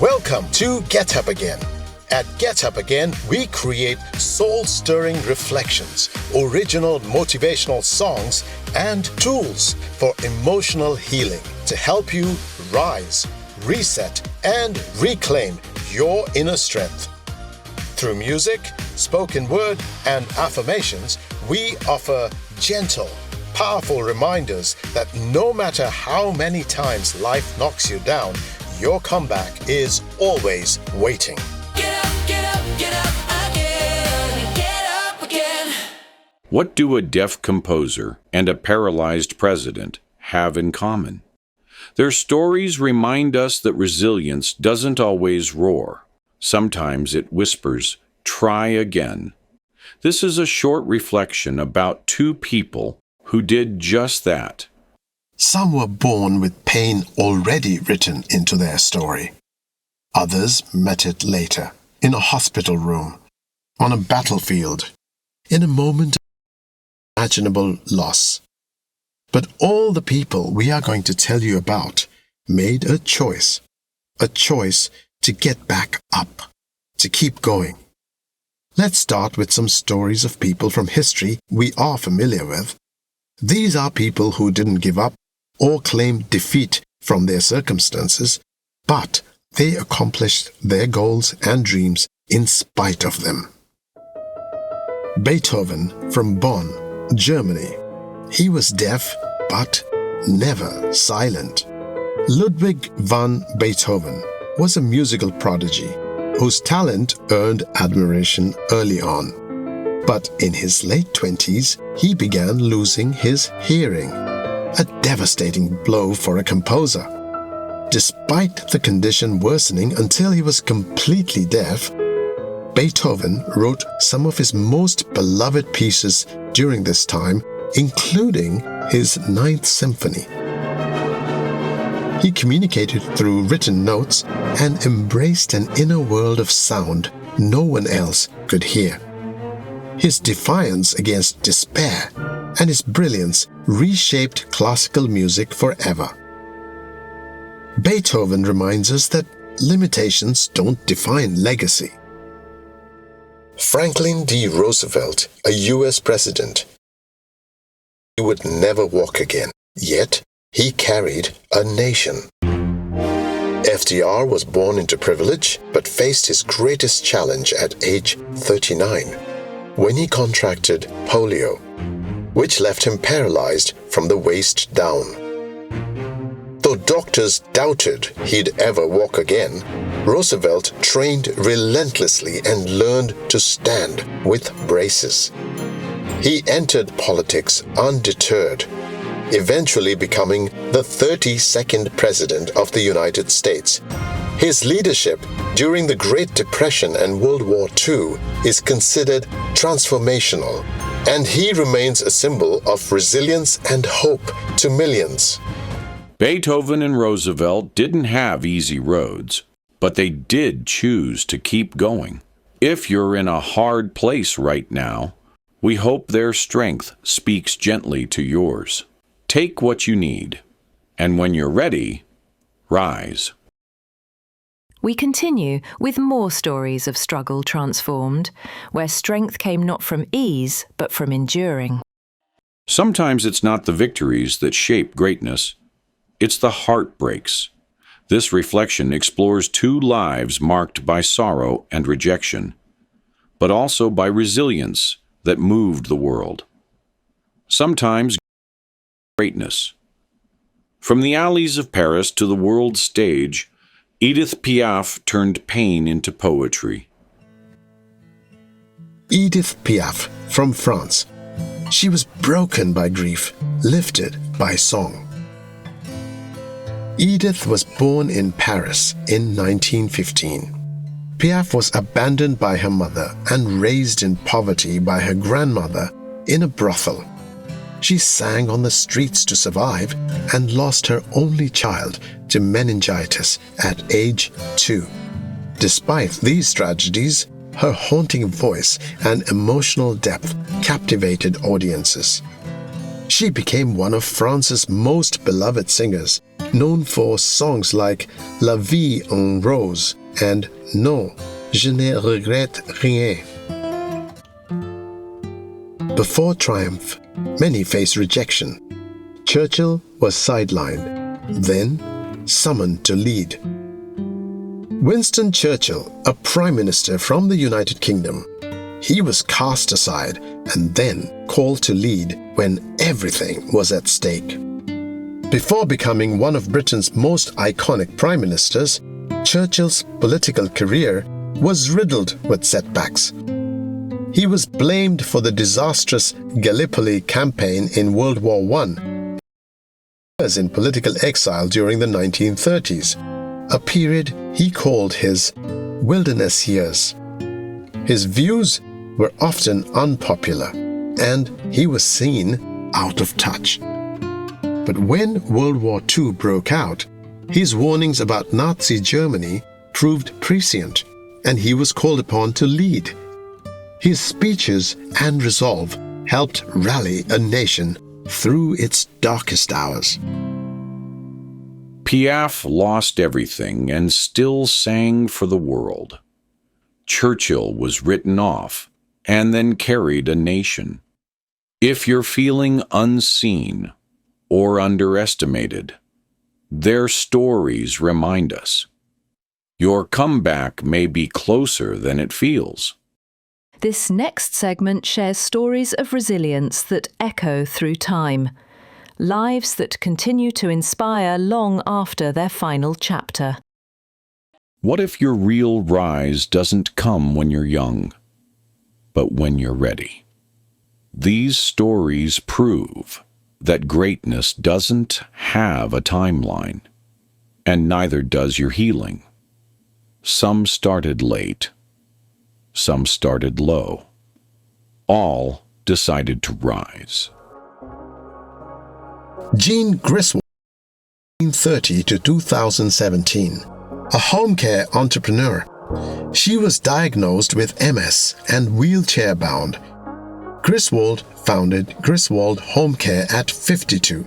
Welcome to Get Up Again. At Get Up Again, we create soul-stirring reflections, original motivational songs, and tools for emotional healing to help you rise, reset, and reclaim your inner strength. Through music, spoken word, and affirmations, we offer gentle, powerful reminders that no matter how many times life knocks you down, your comeback is always waiting. Get up, get up, get up again. Get up again. What do a deaf composer and a paralyzed president have in common? Their stories remind us that resilience doesn't always roar. Sometimes it whispers, "Try again." This is a short reflection about two people who did just that. Some were born with pain already written into their story. Others met it later, in a hospital room, on a battlefield, in a moment of unimaginable loss. But all the people we are going to tell you about made a choice to get back up, to keep going. Let's start with some stories of people from history we are familiar with. These are people who didn't give up or claim defeat from their circumstances, but they accomplished their goals and dreams in spite of them. Beethoven from Bonn, Germany. He was deaf, but never silent. Ludwig van Beethoven was a musical prodigy whose talent earned admiration early on. But in his late 20s, he began losing his hearing, a devastating blow for a composer. Despite the condition worsening until he was completely deaf, Beethoven wrote some of his most beloved pieces during this time, including his Ninth Symphony. He communicated through written notes and embraced an inner world of sound no one else could hear. His defiance against despair and his brilliance reshaped classical music forever. Beethoven reminds us that limitations don't define legacy. Franklin D. Roosevelt, a U.S. president, he would never walk again, yet he carried a nation. FDR was born into privilege but faced his greatest challenge at age 39 when he contracted polio, which left him paralyzed from the waist down. Though doctors doubted he'd ever walk again, Roosevelt trained relentlessly and learned to stand with braces. He entered politics undeterred, eventually becoming the 32nd President of the United States. His leadership during the Great Depression and World War II is considered transformational, and he remains a symbol of resilience and hope to millions. Beethoven and Roosevelt didn't have easy roads, but they did choose to keep going. If you're in a hard place right now, we hope their strength speaks gently to yours. Take what you need, and when you're ready, rise. We continue with more stories of struggle transformed, where strength came not from ease, but from enduring. Sometimes it's not the victories that shape greatness, it's the heartbreaks. This reflection explores two lives marked by sorrow and rejection, but also by resilience that moved the world. Sometimes greatness. From the alleys of Paris to the world stage, Edith Piaf turned pain into poetry. Edith Piaf from France. She was broken by grief, lifted by song. Edith was born in Paris in 1915. Piaf was abandoned by her mother and raised in poverty by her grandmother in a brothel. She sang on the streets to survive and lost her only child to meningitis at age 2. Despite these tragedies, her haunting voice and emotional depth captivated audiences. She became one of France's most beloved singers, known for songs like La vie en rose and Non, je ne regrette rien. Before triumph, many faced rejection. Churchill was sidelined, then summoned to lead. Winston Churchill, a prime minister from the United Kingdom, he was cast aside and then called to lead when everything was at stake. Before becoming one of Britain's most iconic prime ministers, Churchill's political career was riddled with setbacks. He was blamed for the disastrous Gallipoli campaign in World War I, was in political exile during the 1930s, a period he called his wilderness years. His views were often unpopular, and he was seen out of touch. But when World War II broke out, his warnings about Nazi Germany proved prescient, and he was called upon to lead. His speeches and resolve helped rally a nation through its darkest hours. Piaf lost everything and still sang for the world. Churchill was written off and then carried a nation. If you're feeling unseen or underestimated, their stories remind us. Your comeback may be closer than it feels. This next segment shares stories of resilience that echo through time, lives that continue to inspire long after their final chapter. What if your real rise doesn't come when you're young, but when you're ready? These stories prove that greatness doesn't have a timeline, and neither does your healing. Some started late, some started low. All decided to rise. Jean Griswold, 1930 to 2017, a home care entrepreneur. She was diagnosed with MS and wheelchair-bound. Griswold founded Griswold Home Care at 52.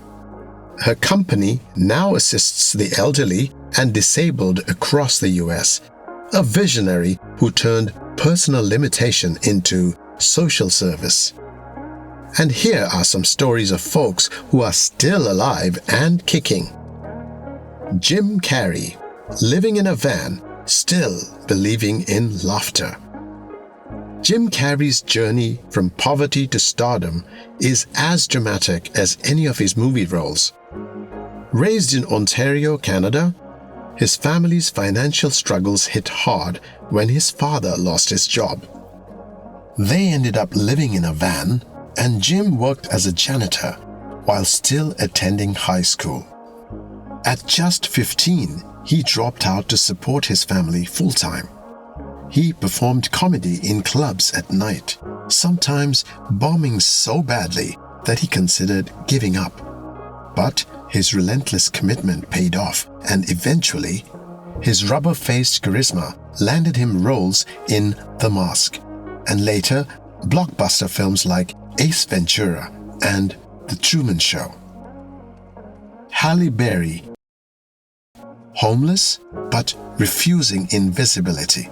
Her company now assists the elderly and disabled across the U.S., a visionary who turned personal limitation into social service. And here are some stories of folks who are still alive and kicking. Jim Carrey, living in a van, still believing in laughter. Jim Carrey's journey from poverty to stardom is as dramatic as any of his movie roles. Raised in Ontario, Canada, his family's financial struggles hit hard when his father lost his job. They ended up living in a van, and Jim worked as a janitor while still attending high school. At just 15, he dropped out to support his family full-time. He performed comedy in clubs at night, sometimes bombing so badly that he considered giving up. But his relentless commitment paid off, and eventually, his rubber-faced charisma landed him roles in The Mask, and later, blockbuster films like Ace Ventura and The Truman Show. Halle Berry, homeless but refusing invisibility.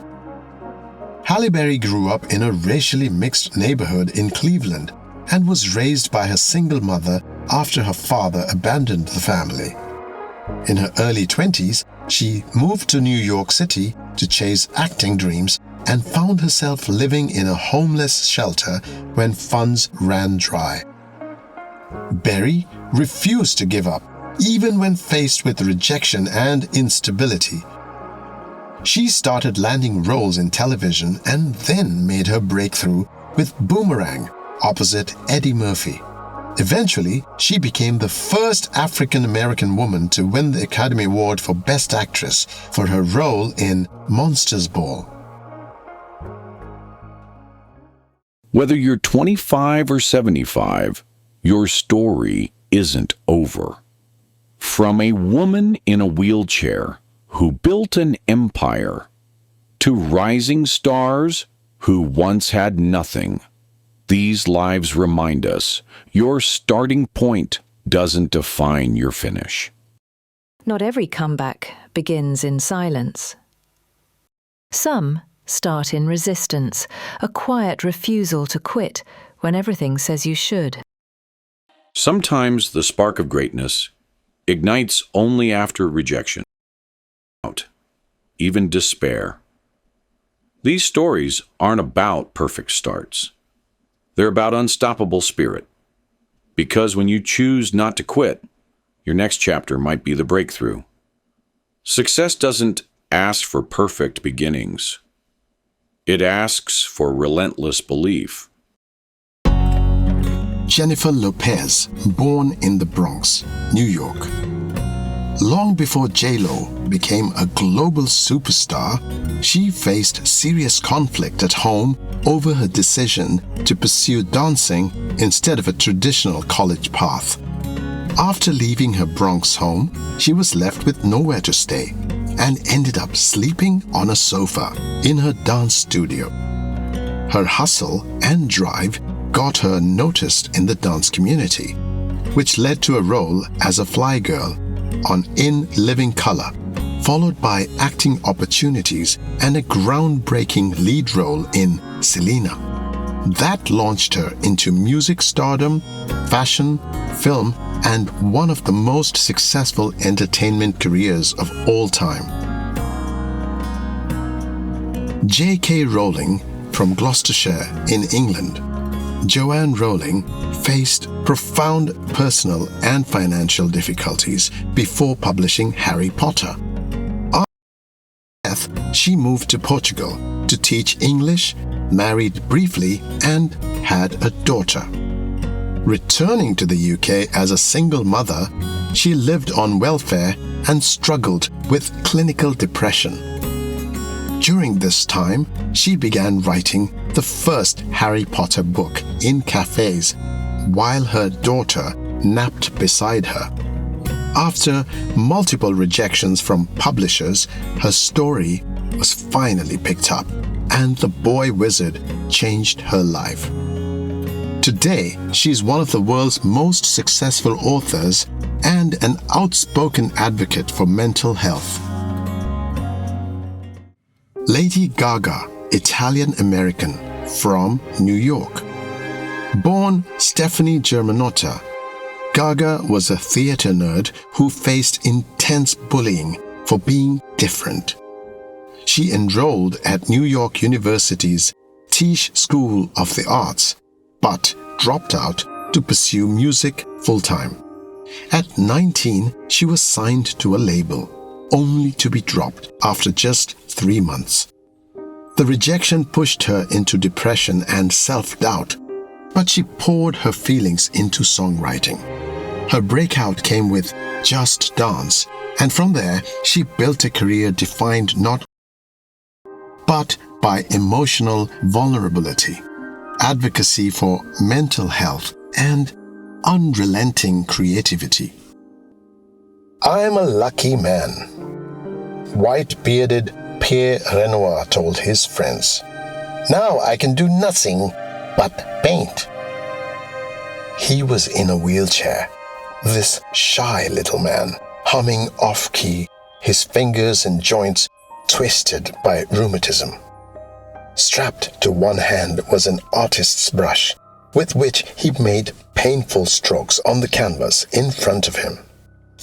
Halle Berry grew up in a racially mixed neighborhood in Cleveland and was raised by her single mother after her father abandoned the family. In her early 20s, she moved to New York City to chase acting dreams and found herself living in a homeless shelter when funds ran dry. Berry refused to give up, even when faced with rejection and instability. She started landing roles in television and then made her breakthrough with Boomerang opposite Eddie Murphy. Eventually, she became the first African-American woman to win the Academy Award for Best Actress for her role in Monsters Ball. Whether you're 25 or 75, your story isn't over. From a woman in a wheelchair who built an empire, to rising stars who once had nothing, These lives remind us your starting point doesn't define your finish. Not every comeback begins in silence. Some start in resistance, a quiet refusal to quit when everything says you should. Sometimes the spark of greatness ignites only after rejection, even despair. These stories aren't about perfect starts. They're about unstoppable spirit. Because when you choose not to quit, your next chapter might be the breakthrough. Success doesn't ask for perfect beginnings. It asks for relentless belief. Jennifer Lopez, born in the Bronx, New York. Long before J-Lo became a global superstar, she faced serious conflict at home over her decision to pursue dancing instead of a traditional college path. After leaving her Bronx home, she was left with nowhere to stay and ended up sleeping on a sofa in her dance studio. Her hustle and drive got her noticed in the dance community, which led to a role as a fly girl on In Living Color, followed by acting opportunities and a groundbreaking lead role in Selena. That launched her into music stardom, fashion, film, and one of the most successful entertainment careers of all time. J.K. Rowling from Gloucestershire in England, Joanne Rowling faced profound personal and financial difficulties before publishing Harry Potter. After death, she moved to Portugal to teach English, married briefly, and had a daughter. Returning to the UK as a single mother, she lived on welfare and struggled with clinical depression. During this time, she began writing the first Harry Potter book in cafes while her daughter napped beside her. After multiple rejections from publishers, her story was finally picked up, and The Boy Wizard changed her life. Today, she's one of the world's most successful authors and an outspoken advocate for mental health. Lady Gaga, Italian-American, from New York. Born Stephanie Germanotta, Gaga was a theater nerd who faced intense bullying for being different. She enrolled at New York University's Tisch School of the Arts, but dropped out to pursue music full-time. At 19, she was signed to a label, only to be dropped after just 3 months. The rejection pushed her into depression and self-doubt, but she poured her feelings into songwriting. Her breakout came with Just Dance, and from there she built a career defined not but by emotional vulnerability, advocacy for mental health, and unrelenting creativity. I'm a lucky man, white-bearded Pierre Renoir told his friends. Now I can do nothing but paint. He was in a wheelchair, this shy little man, humming off-key, his fingers and joints twisted by rheumatism. Strapped to one hand was an artist's brush, with which he made painful strokes on the canvas in front of him.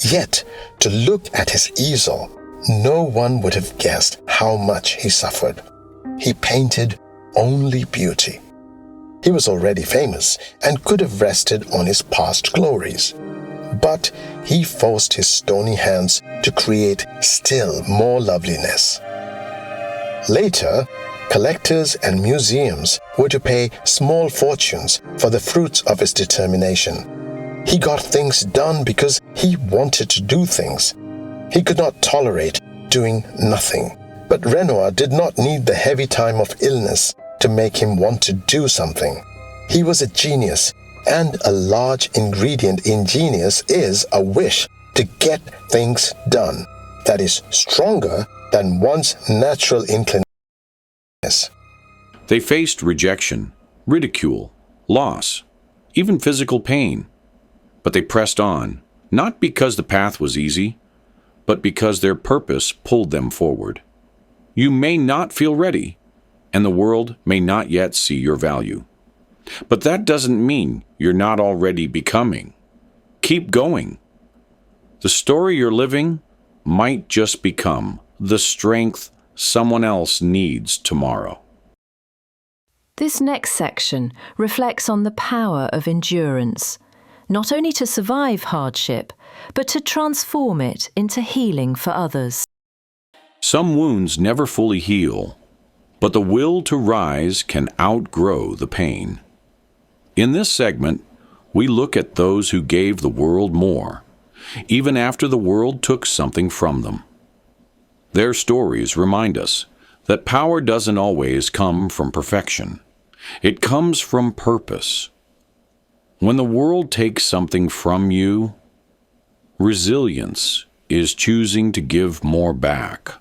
Yet, to look at his easel, no one would have guessed how much he suffered. He painted only beauty. He was already famous and could have rested on his past glories. But he forced his stony hands to create still more loveliness. Later, collectors and museums were to pay small fortunes for the fruits of his determination. He got things done because he wanted to do things. He could not tolerate doing nothing. But Renoir did not need the heavy time of illness to make him want to do something. He was a genius, and a large ingredient in genius is a wish to get things done that is stronger than one's natural inclination. They faced rejection, ridicule, loss, even physical pain. But they pressed on, not because the path was easy, but because their purpose pulled them forward. You may not feel ready, and the world may not yet see your value. But that doesn't mean you're not already becoming. Keep going. The story you're living might just become the strength someone else needs tomorrow. This next section reflects on the power of endurance, not only to survive hardship, but to transform it into healing for others. Some wounds never fully heal, but the will to rise can outgrow the pain. In this segment, we look at those who gave the world more, even after the world took something from them. Their stories remind us that power doesn't always come from perfection. It comes from purpose. When the world takes something from you, resilience is choosing to give more back.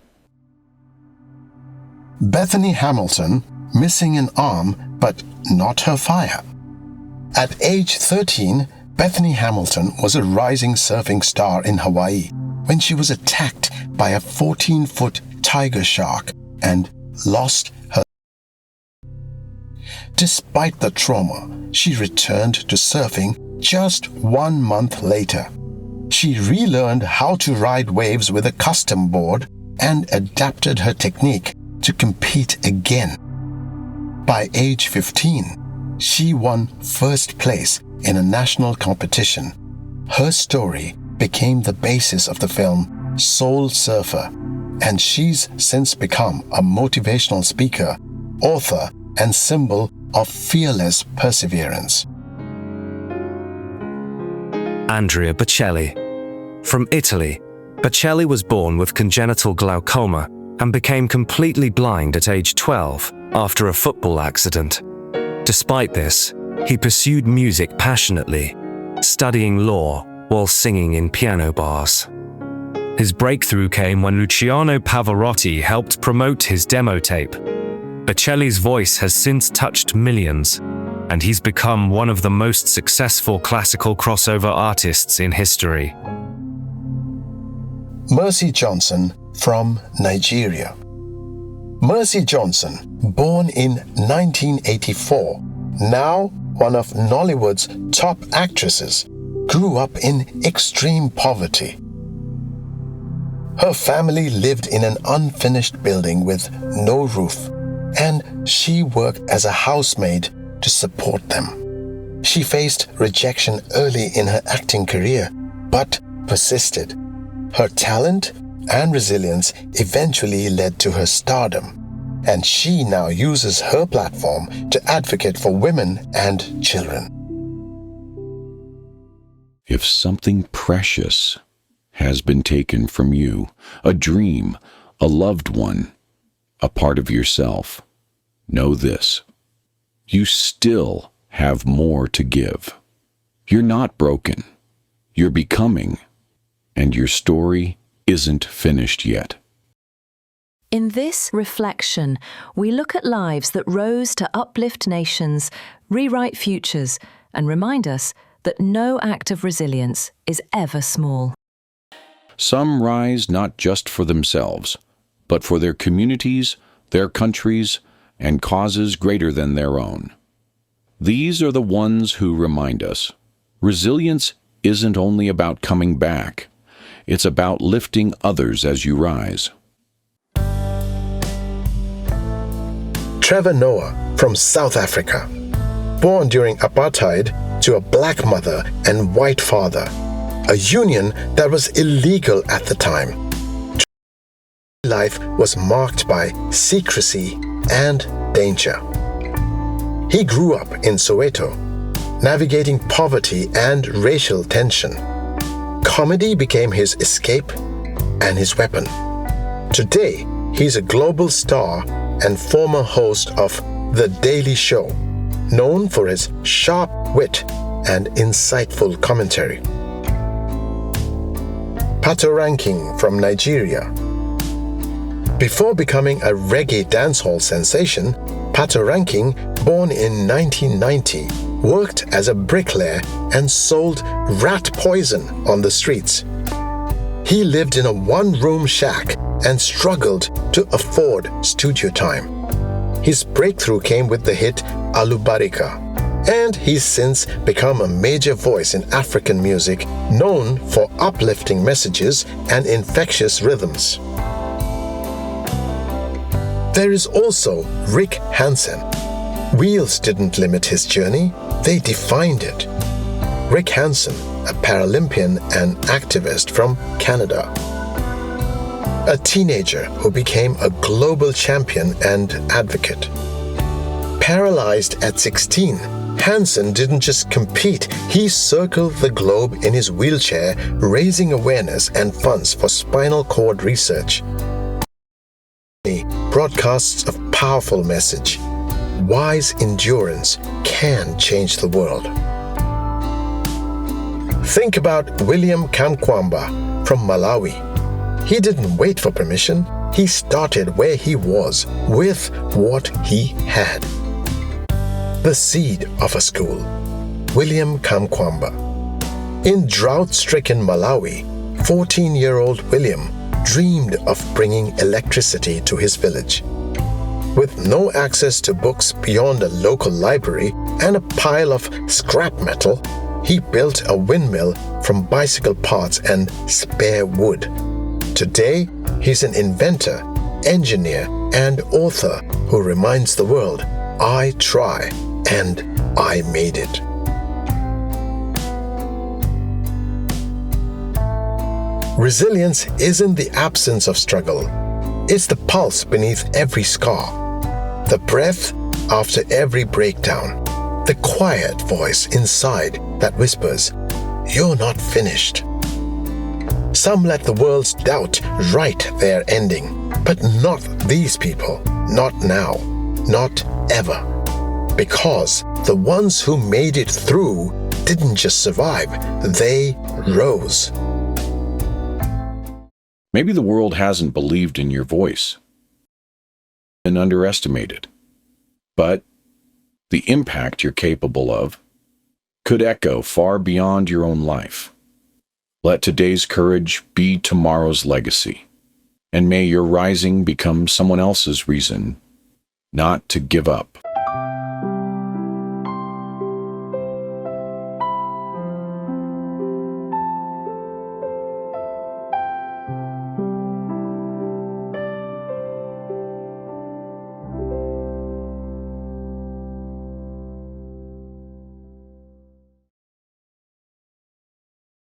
Bethany Hamilton, missing an arm, but not her fire. At age 13, Bethany Hamilton was a rising surfing star in Hawaii when she was attacked by a 14-foot tiger shark and lost her. Despite the trauma, she returned to surfing just 1 month later. She relearned how to ride waves with a custom board and adapted her technique to compete again. By age 15, she won first place in a national competition. Her story became the basis of the film Soul Surfer, and she's since become a motivational speaker, author, and symbol of fearless perseverance. Andrea Bocelli. From Italy, Bocelli was born with congenital glaucoma and became completely blind at age 12 after a football accident. Despite this, he pursued music passionately, studying law while singing in piano bars. His breakthrough came when Luciano Pavarotti helped promote his demo tape. Bocelli's voice has since touched millions, and he's become one of the most successful classical crossover artists in history. Mercy Johnson from Nigeria. Mercy Johnson, born in 1984, now one of Nollywood's top actresses, grew up in extreme poverty. Her family lived in an unfinished building with no roof, and she worked as a housemaid to support them. She faced rejection early in her acting career, but persisted. Her talent and resilience eventually led to her stardom, and she now uses her platform to advocate for women and children. If something precious has been taken from you, a dream, a loved one, a part of yourself, know this: you still have more to give. You're not broken. You're becoming, and your story isn't finished yet. In this reflection, we look at lives that rose to uplift nations, rewrite futures, and remind us that no act of resilience is ever small. Some rise not just for themselves, but for their communities, their countries, and causes greater than their own. These are the ones who remind us resilience isn't only about coming back, it's about lifting others as you rise. Trevor Noah from South Africa. Born during apartheid to a black mother and white father, a union that was illegal at the time. Trevor's life was marked by secrecy and danger. He grew up in Soweto, navigating poverty and racial tension. Comedy became his escape and his weapon. Today, he's a global star and former host of The Daily Show, known for his sharp wit and insightful commentary. Patoranking from Nigeria. Before becoming a reggae dancehall sensation, Patoranking, born in 1990, worked as a bricklayer, and sold rat poison on the streets. He lived in a one-room shack and struggled to afford studio time. His breakthrough came with the hit Alubarika, and he's since become a major voice in African music, known for uplifting messages and infectious rhythms. There is also Rick Hansen. Wheels didn't limit his journey, they defined it. Rick Hansen, a Paralympian and activist from Canada. A teenager who became a global champion and advocate. Paralyzed at 16, Hansen didn't just compete, he circled the globe in his wheelchair, raising awareness and funds for spinal cord research. He broadcasts a powerful message. Wise endurance can change the world. Think about William Kamkwamba from Malawi. He didn't wait for permission. He started where he was with what he had. The seed of a school. William Kamkwamba. In drought-stricken Malawi, 14-year-old William dreamed of bringing electricity to his village. With no access to books beyond a local library and a pile of scrap metal, he built a windmill from bicycle parts and spare wood. Today, he's an inventor, engineer, and author who reminds the world, I try and I made it. Resilience isn't the absence of struggle. It's the pulse beneath every scar, the breath after every breakdown, the quiet voice inside that whispers, "You're not finished." Some let the world's doubt write their ending, but not these people, not now, not ever. Because the ones who made it through didn't just survive, they rose. Maybe the world hasn't believed in your voice and underestimated, but the impact you're capable of could echo far beyond your own life. Let today's courage be tomorrow's legacy, and may your rising become someone else's reason not to give up.